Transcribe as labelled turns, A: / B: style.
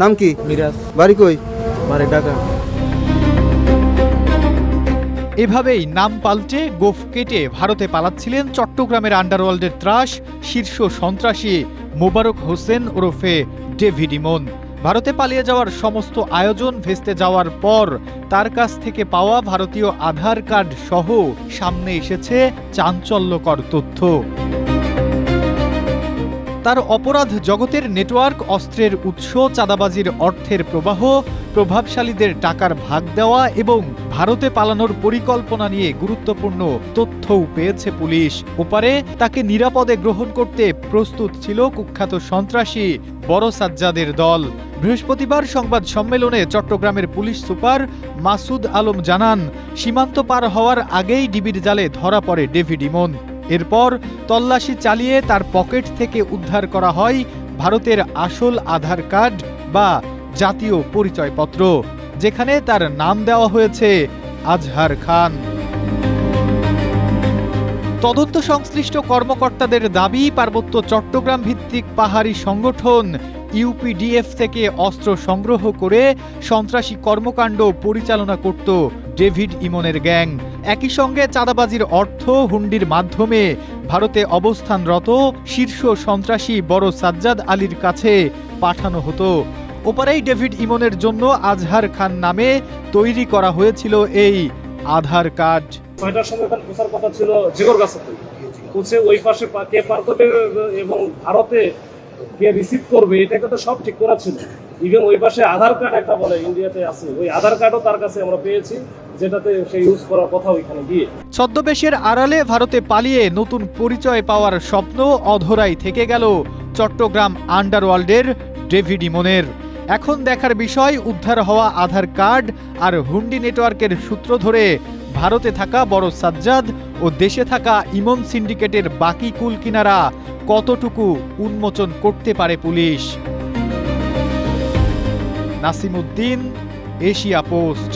A: নাম কি?
B: মিরাজ।
A: বাড়ি কই?
B: বাড়ি ঢাকা।
C: এভাবেই নাম পাল্টে গোঁফ কেটে ভারতে পালাচ্ছিলেন চট্টগ্রামের আন্ডারওয়ার্ল্ডের ত্রাস শীর্ষ সন্ত্রাসী মোবারক হোসেন ওরফে ডেভিড ইমন। ভারতে পালিয়ে যাওয়ার সমস্ত আয়োজন ভেস্তে যাওয়ার পর তার কাছ থেকে পাওয়া ভারতীয় আধার কার্ড সহ সামনে এসেছে চাঞ্চল্যকর তথ্য। তার অপরাধ জগতের নেটওয়ার্ক, অস্ত্রের উৎস, চাঁদাবাজির অর্থের প্রবাহ, প্রভাবশালীদের টাকার ভাগ দেওয়া এবং ভারতে পালানোর পরিকল্পনা নিয়ে গুরুত্বপূর্ণ তথ্যও পেয়েছে পুলিশ। ওপারে তাকে নিরাপদে গ্রহণ করতে প্রস্তুত ছিল কুখ্যাত সন্ত্রাসী বড় সাজ্জাদের দল। বৃহস্পতিবার সংবাদ সম্মেলনে চট্টগ্রামের পুলিশ সুপার মাসুদ আলম জানান, সীমান্ত পার হওয়ার আগেই ডিবির জালে ধরা পড়ে ডেভিড ইমন। এরপর তল্লাশি চালিয়ে তার পকেট থেকে উদ্ধার করা হয় ভারতের আসল আধার কার্ড বা জাতীয় পরিচয়পত্র, যেখানে তার নাম দেওয়া হয়েছে আজহার খান। তদন্ত সংশ্লিষ্ট কর্মকর্তাদের দাবি, পার্বত্য চট্টগ্রাম ভিত্তিক পাহাড়ি সংগঠন ইউপিডিএফ থেকে অস্ত্র সংগ্রহ করে সন্ত্রাসী কর্মকাণ্ড পরিচালনা করত ডেভিড ইমনের গ্যাং। একই সঙ্গে চাঁদাবাজির অর্থ হুন্ডির মাধ্যমে ভারতে অবস্থানরত শীর্ষ সন্ত্রাসী বড় সাজ্জাদ আলীর কাছে পাঠানো হতো। ওপারেই ডেভিড ইমনের জন্য আজহার খান নামে তৈরি করা হয়েছিল এই আধার কার্ড।
D: ৬টার সময় এখানে পৌঁছার কথা ছিল জিগরগাছা পৌঁছে ওই পাশে কে পার করবে এবং ভারতে কে রিসিভ করবে এটাকে তো সব ঠিক করা ছিল। ইভেন ওই পাশে আধার কার্ড একটা বলে ইন্ডিয়াতে আছে, ওই আধার কার্ডও তার কাছে আমরা পেয়েছি, যেটাতে সে ইউজ করার কথা ওইখানে গিয়ে।
C: ছদ্মবেশের আড়ালে ভারতে পালিয়ে নতুন পরিচয় পাওয়ার স্বপ্ন অধরাই থেকে গেল চট্টগ্রাম আন্ডারওয়ার্ল্ডের ডেভিড ইমনের। এখন দেখার বিষয়, উদ্ধার হওয়া আধার কার্ড আর হুন্ডি নেটওয়ার্কের সূত্র ধরে ভারতে থাকা বড় সাজ্জাদ ও দেশে থাকা ইমন সিন্ডিকেটের বাকি কুল কিনারা কতটুকু উন্মোচন করতে পারে পুলিশ। Nasimuddin, Asia post.